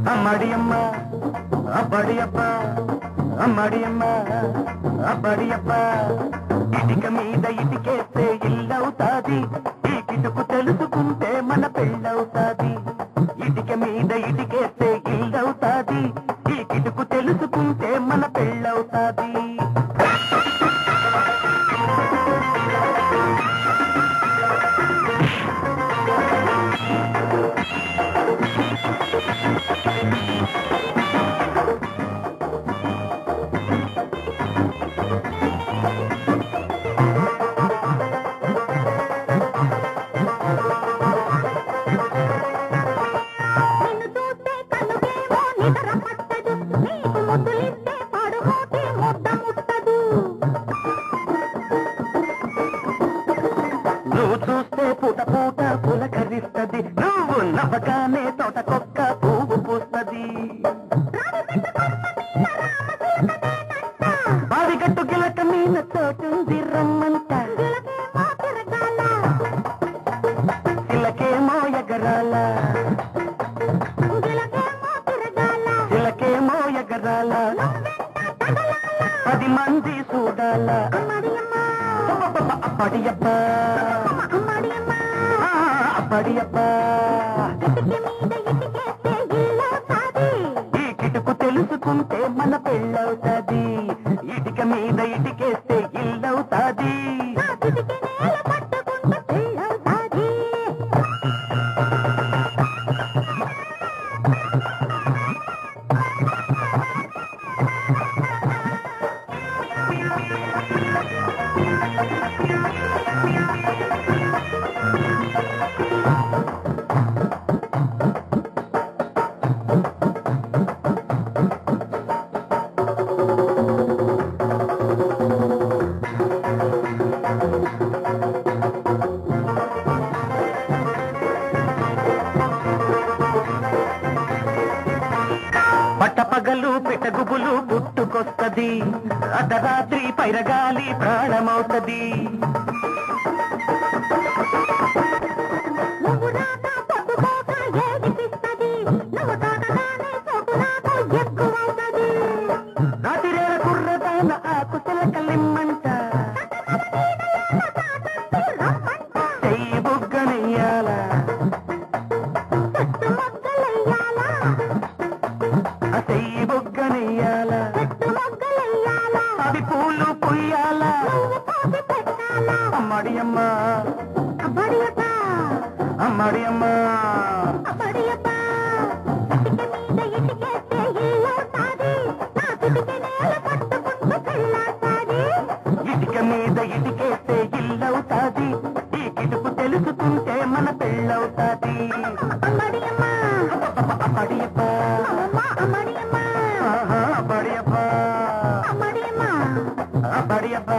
అమ్మడియమ్మ అబ్బడియబ్బ అమ్మడియమ్మ అబ్బడియబ్బ ఇటిక మీద ఇటికేస్తే ఇల్లవుతాది ఈ కిటుకు తెలుసుకుంటే మన పెళ్ళవుతాది ఇటిక మీద ఇటికేస్తే ఇల్లవుతాది ఈ కిటుకు తెలుసుకుంటే మన పెళ్ళవుతాది నువ్వు చూస్తే పూట పూట పులకరిస్తది నువ్వు నవ్వగానే తోటకొక్క పువ్వు పూస్తది బావిగట్టు గిలక మీన తోటుంది రమ్మంట చిలకేమో ఎగరాల చిలకేమో ఎగరాల 10 మంది చూడాల అప్పడియప్ప అప్పడియప్ప ఈ కిటుకు తెలుసుకుంటే మన పెళ్ళవుతాది ఇటిక మీద ఇటికేస్తే ఇల్లవుతాది పట్టపగలు పెట్టగుబులు పుట్టుకొస్తది అర్ధరాత్రి పైరగాలి ప్రాణమవుతది రాతిరేల కుర్రదాన ఆకు చిలకలిమ్మంట చెయ్యి బుగ్గనయ్యాల చెయ్యి బుగ్గనయ్యాల అవి పూలు పుయ్యాల అమ్మడియమ్మ అమ్మడియమ్మ ఇటిక మీద ఇటికేస్తే ఇల్లవుతాది ఈ కిటుకు తెలుసుకుంటే మన పెళ్ళవుతాది అమ్మడియప్ప అమ్మడియప్ప అమ్మడియప్ప